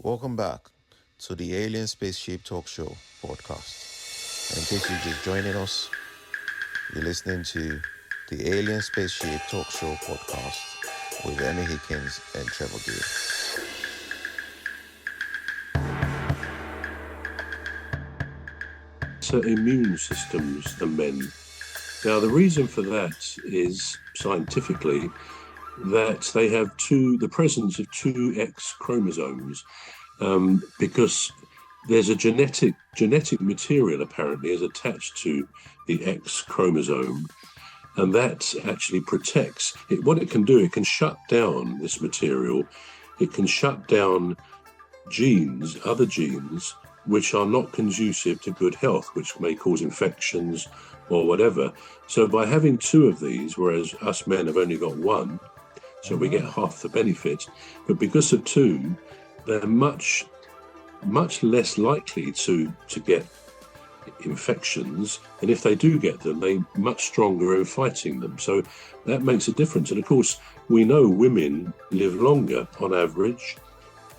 Welcome back to the Alien Spaceship Talk Show podcast. And in case you're just joining us, you're listening to the Alien Spaceship Talk Show podcast with Emmy, Hikins, and Trevor. Immune systems than men. Now, the reason for that is scientifically that they have the presence of two X chromosomes, because there's a genetic material apparently is attached to the X chromosome, and that actually protects it. What it can do, it can shut down this material. It can shut down other genes, which are not conducive to good health, which may cause infections or whatever. So by having two of these, whereas us men have only got one, so we get half the benefit, but because of two, they're much less likely to get infections, and if they do get them, they're much stronger in fighting them. So that makes a difference. And of course, we know women live longer on average.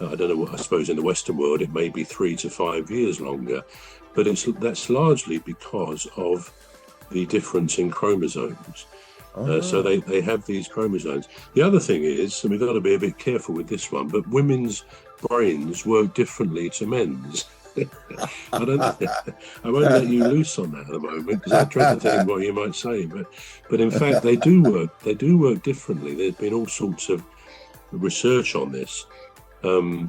I don't know, I suppose in the Western world it may be 3 to 5 years longer, but that's largely because of the difference in chromosomes. So they have these chromosomes. The other thing is, and we've got to be a bit careful with this one, but women's brains work differently to men's. I won't let you loose on that at the moment, because I dread to think what you might say, but in fact they do work differently. There's been all sorts of research on this. And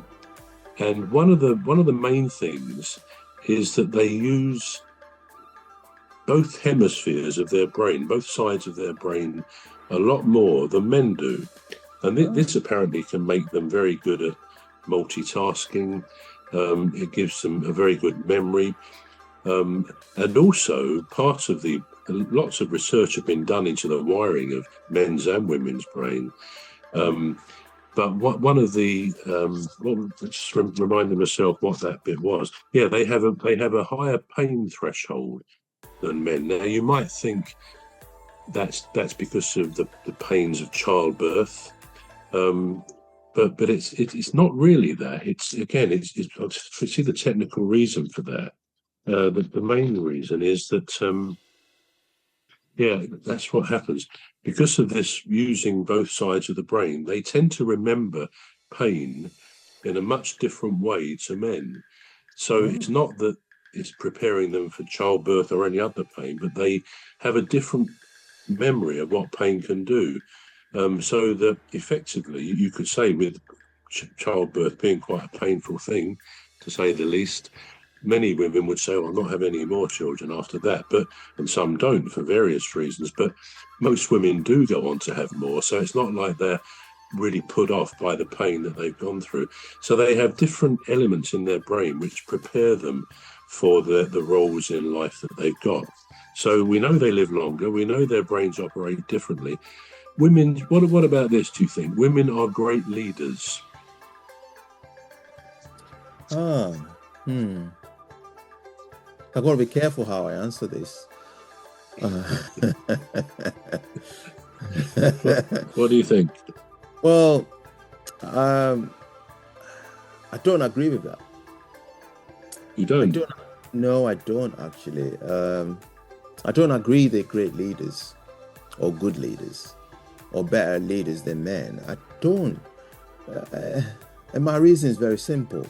one of the main things is that they use both hemispheres of their brain, both sides of their brain, a lot more than men do. And this apparently can make them very good at multitasking. It gives them a very good memory. And also lots of research have been done into the wiring of men's and women's brain. But one of the just reminding myself what that bit was. Yeah, they have a higher pain threshold than men. Now you might think that's because of the pains of childbirth, but it's not really that. It's I see the technical reason for that. The main reason is that that's what happens. Because of this using both sides of the brain, they tend to remember pain in a much different way to men. So it's not that it's preparing them for childbirth or any other pain, but they have a different memory of what pain can do. So that effectively, you could say with childbirth being quite a painful thing, to say the least, many women would say, "I'll not have any more children after that," and some don't for various reasons. But most women do go on to have more, so it's not like they're really put off by the pain that they've gone through. So they have different elements in their brain which prepare them for the roles in life that they've got. So we know they live longer. We know their brains operate differently. Women, what about this? Do you think women are great leaders? I've got to be careful how I answer this. What do you think? Well, I don't agree with that. You don't? No, I don't actually. I don't agree they're great leaders or good leaders or better leaders than men. I don't. And my reason is very simple.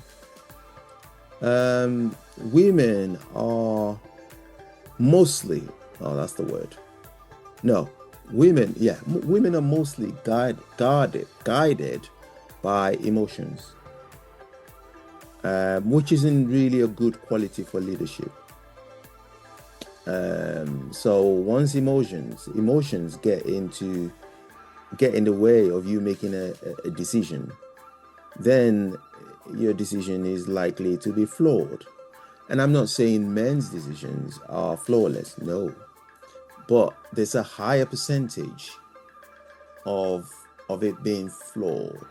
Women are mostly, that's the word. No, women are mostly guided by emotions, which isn't really a good quality for leadership. So once emotions get in the way of you making a decision, then your decision is likely to be flawed. And I'm not saying men's decisions are flawless, no, but there's a higher percentage of it being flawed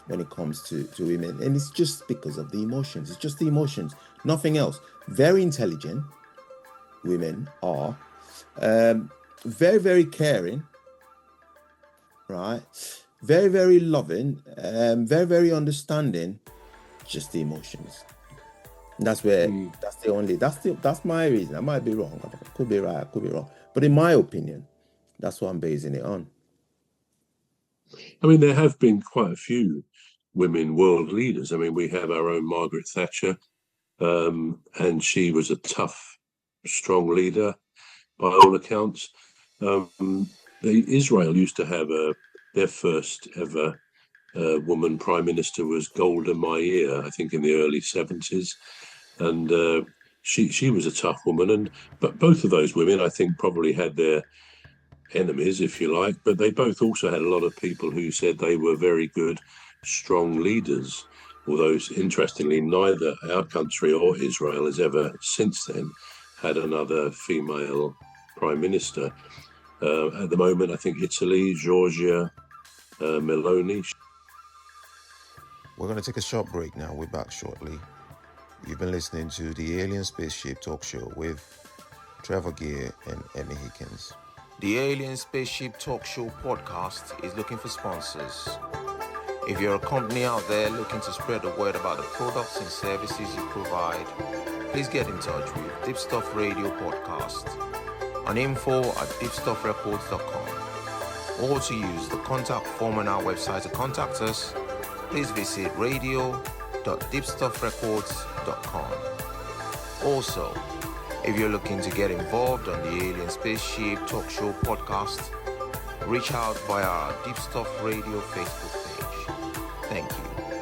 when it comes to women. And it's just because of the emotions. It's just the emotions, nothing else. Very intelligent women are, very, very caring, right? Very, very loving, very, very understanding, just the emotions. That's where that's my reason. I might be wrong. I could be right, I could be wrong. But in my opinion, that's what I'm basing it on. I mean, there have been quite a few women world leaders. I mean, we have our own Margaret Thatcher, and she was a tough, strong leader by all accounts. Israel used to have their first ever woman prime minister was Golda Meir, I think in the early 70s. And she was a tough woman. But both of those women, I think, probably had their enemies, if you like, but they both also had a lot of people who said they were very good, strong leaders. Although, interestingly, neither our country or Israel has ever since then had another female prime minister. At the moment, I think Italy, Georgia, Meloni. We're going to take a short break now. We're back shortly. You've been listening to the Alien Spaceship Talk Show with Trevor and Emmy Hikins. The Alien Spaceship Talk Show podcast is looking for sponsors. If you're a company out there looking to spread the word about the products and services you provide, please get in touch with Deepstuff Radio Podcast on info@deepstuffrecords.com, or to use the contact form on our website to contact us, please visit radio.deepstuffrecords.com. Also, if you're looking to get involved on the Alien Spaceship Talk Show podcast, reach out via our Deepstuff Radio Facebook page. Thank you.